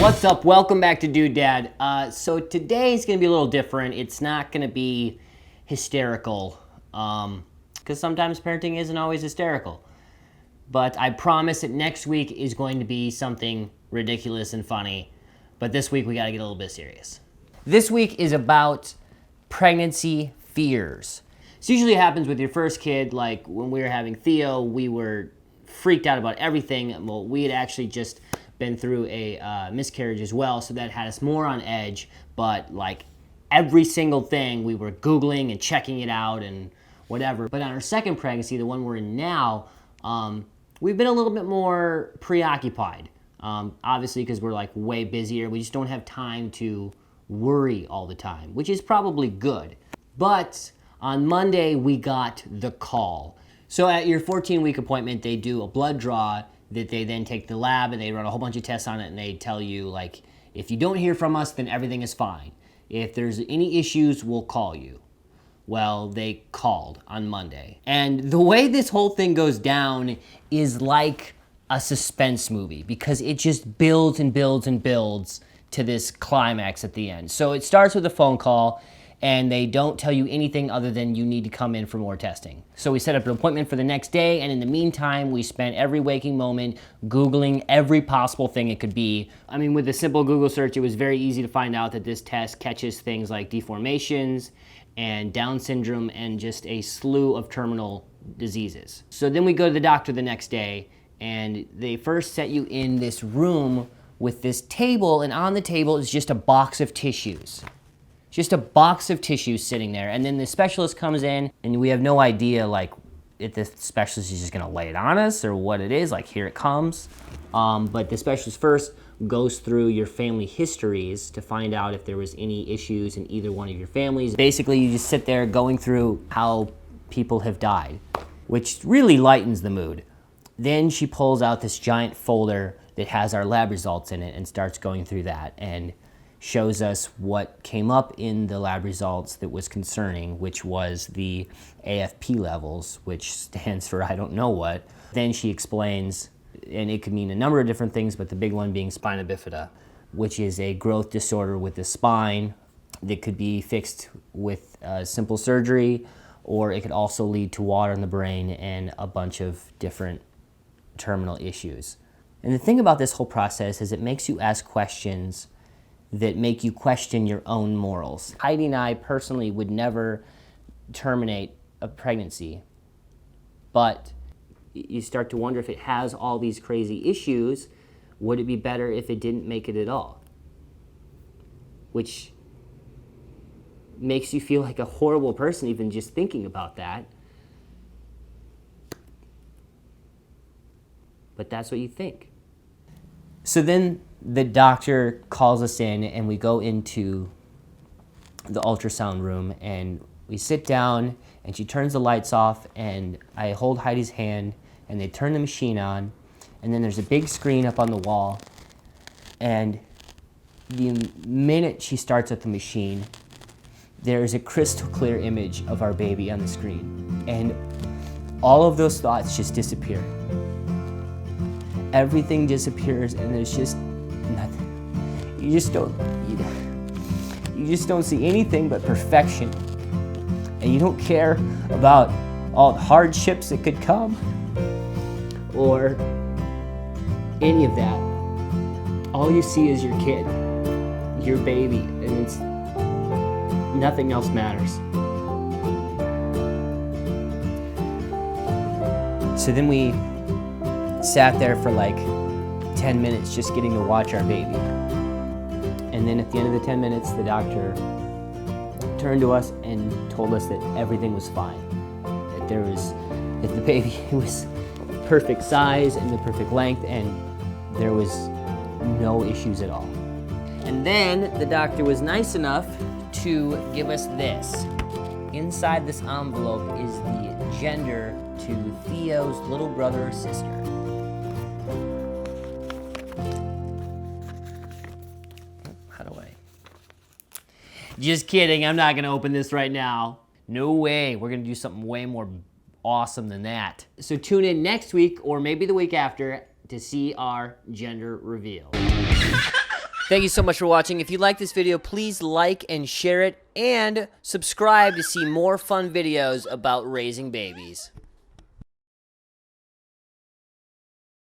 What's up? Welcome back to Dude Dad. So today is going to be a little different. It's not going to be hysterical, because sometimes parenting isn't always hysterical. But I promise that next week is going to be something ridiculous and funny. But this week we got to get a little bit serious. This week is about pregnancy fears. This usually happens with your first kid. Like when we were having Theo, we were freaked out about everything. Well, we had actually just been through a miscarriage as well, so that had us more on edge. But like every single thing, we were Googling and checking it out and whatever. But on our second pregnancy, the one we're in now, we've been a little bit more preoccupied. Obviously, because we're like way busier. We just don't have time to worry all the time, which is probably good. But on Monday, we got the call. So at your 14-week appointment, they do a blood draw that they then take to the lab and they run a whole bunch of tests on it, and they tell you, like, if you don't hear from us, then everything is fine. If there's any issues, we'll call you. Well, they called on Monday. And the way this whole thing goes down is like a suspense movie, because it just builds and builds and builds to this climax at the end. So it starts with a phone call, and they don't tell you anything other than you need to come in for more testing. So we set up an appointment for the next day, and in the meantime, we spent every waking moment Googling every possible thing it could be. I mean, with a simple Google search, it was very easy to find out that this test catches things like deformations and Down syndrome and just a slew of terminal diseases. So then we go to the doctor the next day, and they first set you in this room with this table, and on the table is just a box of tissues. Just a box of tissues sitting there. And then the specialist comes in, and we have no idea, like, if the specialist is just gonna lay it on us or what it is. Like, here it comes. But the specialist first goes through your family histories to find out if there was any issues in either one of your families. Basically, you just sit there going through how people have died, which really lightens the mood. Then she pulls out this giant folder that has our lab results in it and starts going through that and shows us what came up in the lab results that was concerning, which was the AFP levels, which stands for I don't know what. Then she explains, and it could mean a number of different things, but the big one being spina bifida, which is a growth disorder with the spine that could be fixed with simple surgery, or it could also lead to water in the brain and a bunch of different terminal issues. And the thing about this whole process is it makes you ask questions that make you question your own morals. Heidi and I personally would never terminate a pregnancy, but you start to wonder if it has all these crazy issues, would it be better if it didn't make it at all? Which makes you feel like a horrible person even just thinking about that. But that's what you think. So then the doctor calls us in, and we go into the ultrasound room, and we sit down, and she turns the lights off, and I hold Heidi's hand, and they turn the machine on, and then there's a big screen up on the wall, and the minute she starts up the machine, there's a crystal clear image of our baby on the screen, and all of those thoughts just disappear. Everything disappears, and there's just nothing. You just don't see anything but perfection, and you don't care about all the hardships that could come or any of that. All you see is your kid, your baby, and it's nothing else matters. So then we sat there for like 10 minutes just getting to watch our baby. And then at the end of the 10 minutes, the doctor turned to us and told us that everything was fine. That the baby was perfect size and the perfect length, and there was no issues at all. And then the doctor was nice enough to give us this. Inside this envelope is the gender to Theo's little brother or sister. Just kidding, I'm not gonna open this right now. No way, we're gonna do something way more awesome than that. So tune in next week, or maybe the week after, to see our gender reveal. Thank you so much for watching. If you like this video, please like and share it, and subscribe to see more fun videos about raising babies.